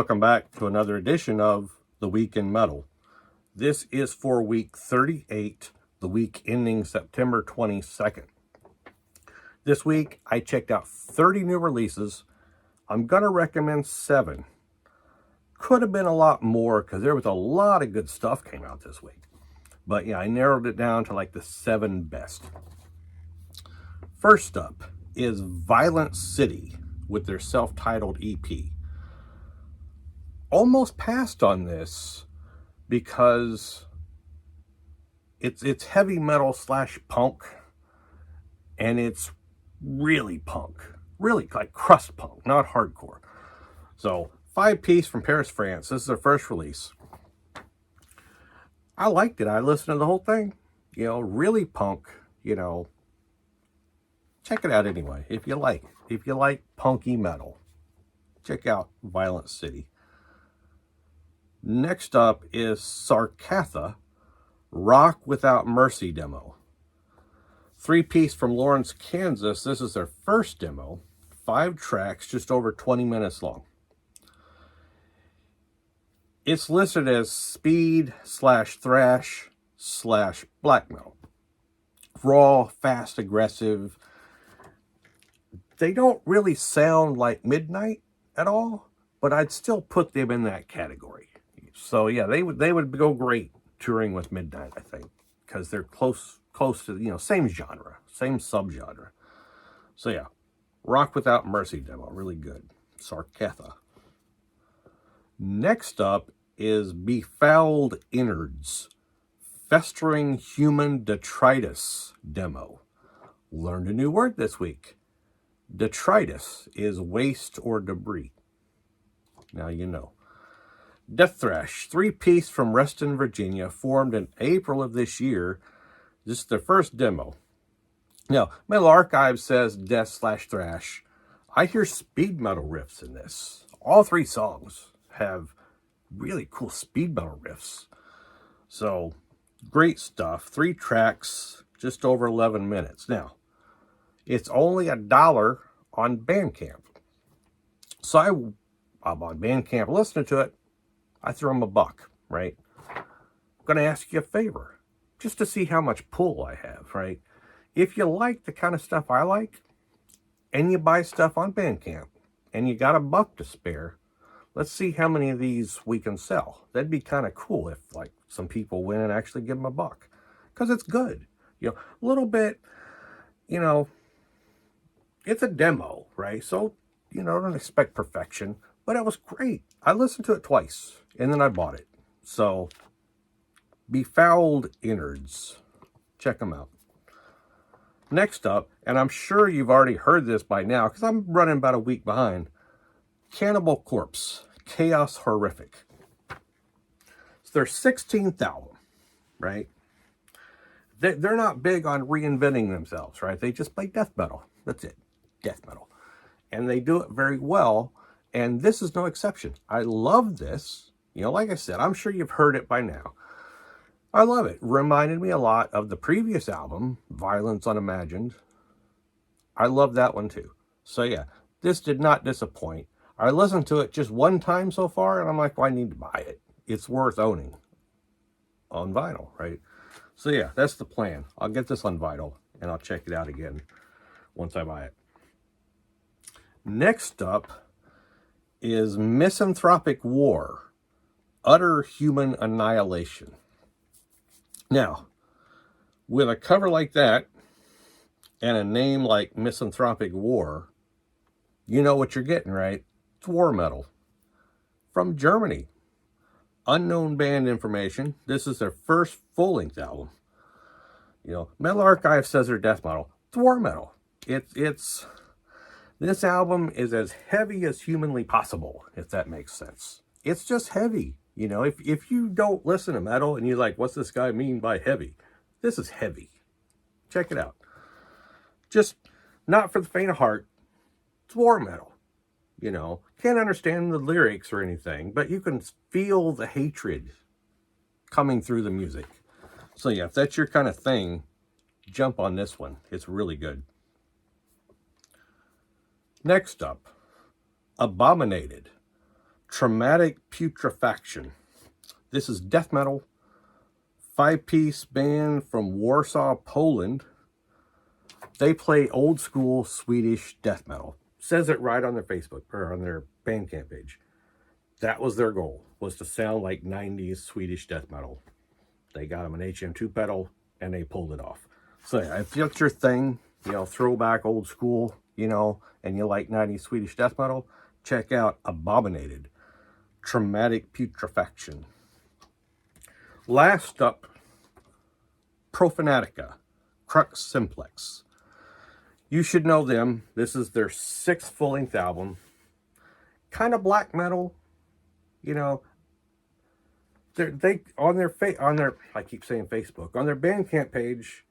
welcome back to another edition of The Week in Metal. This is for week 38, the week ending September 22nd. This week, I checked out 30 new releases. I'm going to recommend 7. Could have been a lot more because there was a lot of good stuff came out this week. But yeah, I narrowed it down to like the 7 best. First up is Violent City with their self-titled EP. Almost passed on this because it's heavy metal / punk, and it's really punk, really like crust punk, not hardcore. So 5-piece from Paris, France. This is their first release. I liked it. I listened to the whole thing. Really punk. Check it out anyway. If you like punky metal, check out Violent City. Next up is Sarkatha, Rock Without Mercy demo. 3-piece from Lawrence, Kansas. This is their first demo. 5 tracks, just over 20 minutes long. It's listed as speed / thrash / black metal. Raw, fast, aggressive. They don't really sound like Midnight at all, but I'd still put them in that category. So yeah, they would go great touring with Midnight, I think, because they're close to, same genre, same subgenre. So yeah, Rock Without Mercy demo, really good. Sarkatha. Next up is Befouled Innards, Festering Human Detritus demo. Learned a new word this week. Detritus is waste or debris. Now you know. Death Thrash, 3-piece from Reston, Virginia, formed in April of this year. This is their first demo. Now, Metal Archive says death / thrash. I hear speed metal riffs in this. All 3 songs have really cool speed metal riffs. So, great stuff. 3 tracks, just over 11 minutes. Now, it's only $1 on Bandcamp. So I'm on Bandcamp listening to it. I threw him $1, right? I'm going to ask you a favor, just to see how much pull I have, right? If you like the kind of stuff I like, and you buy stuff on Bandcamp, and you got $1 to spare, let's see how many of these we can sell. That'd be kind of cool if, like, some people win and actually give them $1. Because it's good. A little bit, it's a demo, right? So, don't expect perfection. But it was great. I listened to it twice, and then I bought it. So, Befouled Innards. Check them out. Next up, and I'm sure you've already heard this by now, because I'm running about a week behind, Cannibal Corpse, Chaos Horrific. It's their 16th album, right? They're not big on reinventing themselves, right? They just play death metal. That's it. Death metal. And they do it very well. And this is no exception. I love this. Like I said, I'm sure you've heard it by now. I love it. Reminded me a lot of the previous album, Violence Unimagined. I love that one too. So yeah, this did not disappoint. I listened to it just 1 time so far, and I'm like, well, I need to buy it. It's worth owning on vinyl, right? So yeah, that's the plan. I'll get this on vinyl, and I'll check it out again once I buy it. Next up is Misanthropic War, Utter Human Annihilation. Now, with a cover like that, and a name like Misanthropic War, you know what you're getting, right? It's war metal. From Germany. Unknown band information. This is their first full-length album. Metal Archive says they're death metal. It's war metal. This album is as heavy as humanly possible, if that makes sense. It's just heavy. If you don't listen to metal and you're like, what's this guy mean by heavy? This is heavy. Check it out. Just not for the faint of heart. It's war metal. Can't understand the lyrics or anything, but you can feel the hatred coming through the music. So yeah, if that's your kind of thing, jump on this one. It's really good. Next up, Abominated, Traumatic Putrefaction. This is death metal. 5-piece band from Warsaw, Poland. They play old school Swedish death metal. Says it right on their Facebook or on their Bandcamp page. That was their goal, was to sound like 90s Swedish death metal. They got them an HM2 pedal and they pulled it off. So yeah, if that's your thing, you know, throwback old school, you know, and you like 90s Swedish death metal, check out Abominated. Traumatic Putrefaction. Last up, Profanatica. Crux, Simplex. You should know them. This is their 6th full-length album. Kind of black metal, you know. They on their I keep saying Facebook, on their Bandcamp page,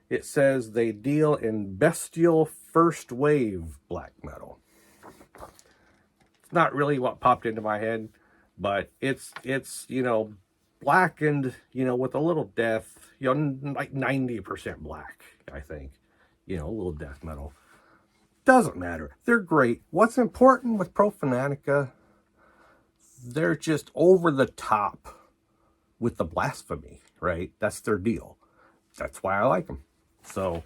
it says they deal in bestial first wave black metal. It's not really what popped into my head, but it's you know, blackened, you know, with a little death, you know, like 90% black, I think. You know, a little death metal. Doesn't matter. They're great. What's important with Profanatica, they're just over the top with the blasphemy, right? That's their deal. That's why I like them. So,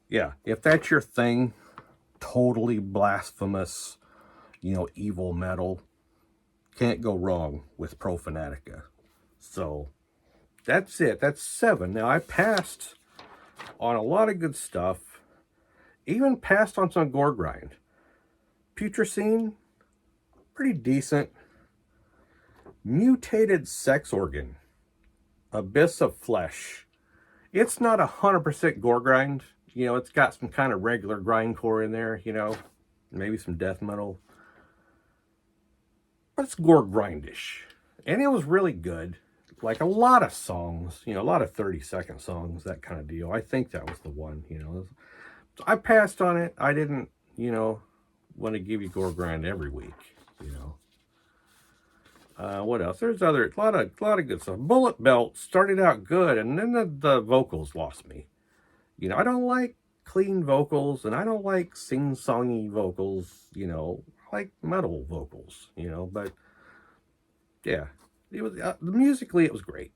yeah, if that's your thing, totally blasphemous, you know, evil metal, can't go wrong with Profanatica. So, that's it. That's 7. Now, I passed on a lot of good stuff. Even passed on some gore grind. Putrescene, pretty decent. Mutated Sex Organ. Abyss of Flesh. It's not 100% gore grind. You know, it's got some kind of regular grindcore in there, you know. Maybe some death metal. But it's gore grindish. And it was really good. Like a lot of songs, you know, a lot of 30-second songs, that kind of deal. I think that was the one, you know. I passed on it. I didn't, you know, want to give you gore grind every week, you know. What else? There's a lot of good stuff. Bullet Belt started out good, and then the vocals lost me. You know, I don't like clean vocals, and I don't like sing-songy vocals, you know. I like metal vocals, you know, but yeah. It was musically, it was great,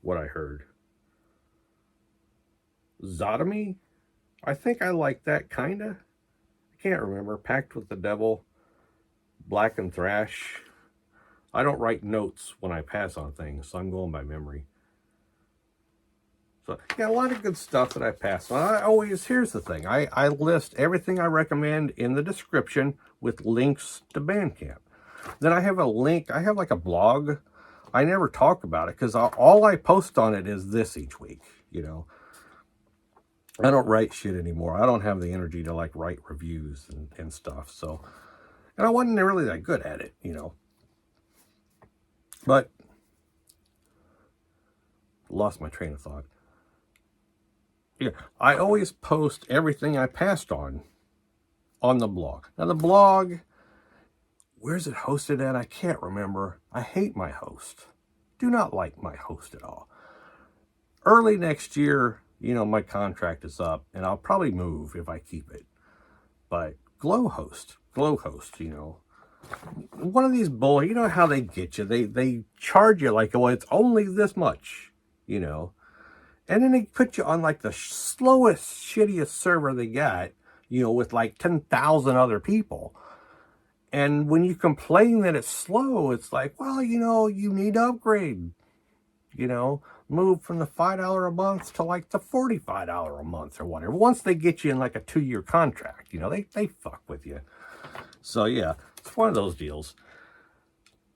what I heard. Zotomy, I think I like that, kinda. I can't remember. Pact with the Devil, Black and Thrash. I don't write notes when I pass on things, so I'm going by memory. So, yeah, a lot of good stuff that I pass on. Here's the thing. I list everything I recommend in the description with links to Bandcamp. Then I have a link. I have like a blog. I never talk about it because all I post on it is this each week, you know. I don't write shit anymore. I don't have the energy to like write reviews and stuff. So, and I wasn't really that good at it, you know. But, lost my train of thought. Yeah, I always post everything I passed on the blog. Now the blog, where's it hosted at? I can't remember. I hate my host. Do not like my host at all. Early next year, you know, my contract is up, and I'll probably move if I keep it. But Glowhost, you know, one of these bullies, you know how they get you. They charge you like, well, it's only this much, you know. And then they put you on like the slowest, shittiest server they got, you know, with like 10,000 other people. And when you complain that it's slow, it's like, well, you know, you need to upgrade, you know, move from the $5 a month to like the $45 a month or whatever. Once they get you in like a 2-year contract, you know, they fuck with you. So yeah, it's one of those deals.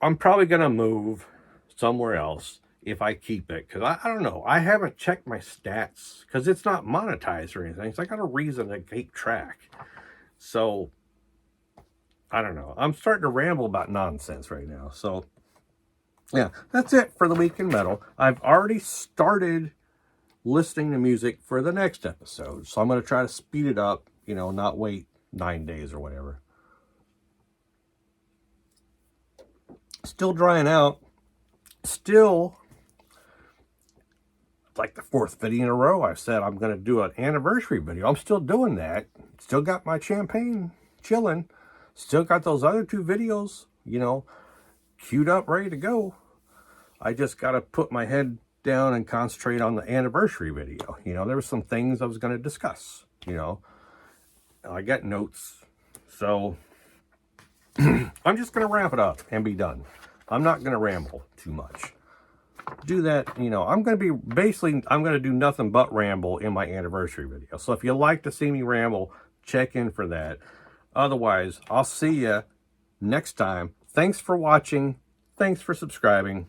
I'm probably going to move somewhere else if I keep it, because I don't know. I haven't checked my stats because it's not monetized or anything. So I got a reason to keep track. So I don't know. I'm starting to ramble about nonsense right now. So yeah, that's it for the week in metal. I've already started listening to music for the next episode. So I'm going to try to speed it up, you know, not wait 9 days or whatever. Still drying out. Still, like the 4th video in a row, I've said I'm going to do an anniversary video. I'm still doing that. Still got my champagne chilling. Still got those other 2 videos, you know. queued up, ready to go. I just got to put my head down and concentrate on the anniversary video. You know, there were some things I was going to discuss, you know. I got notes. So I'm just going to wrap it up and be done. I'm not going to ramble too much. Do that, you know, I'm going to do nothing but ramble in my anniversary video. So if you like to see me ramble, check in for that. Otherwise, I'll see you next time. Thanks for watching. Thanks for subscribing.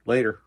Later.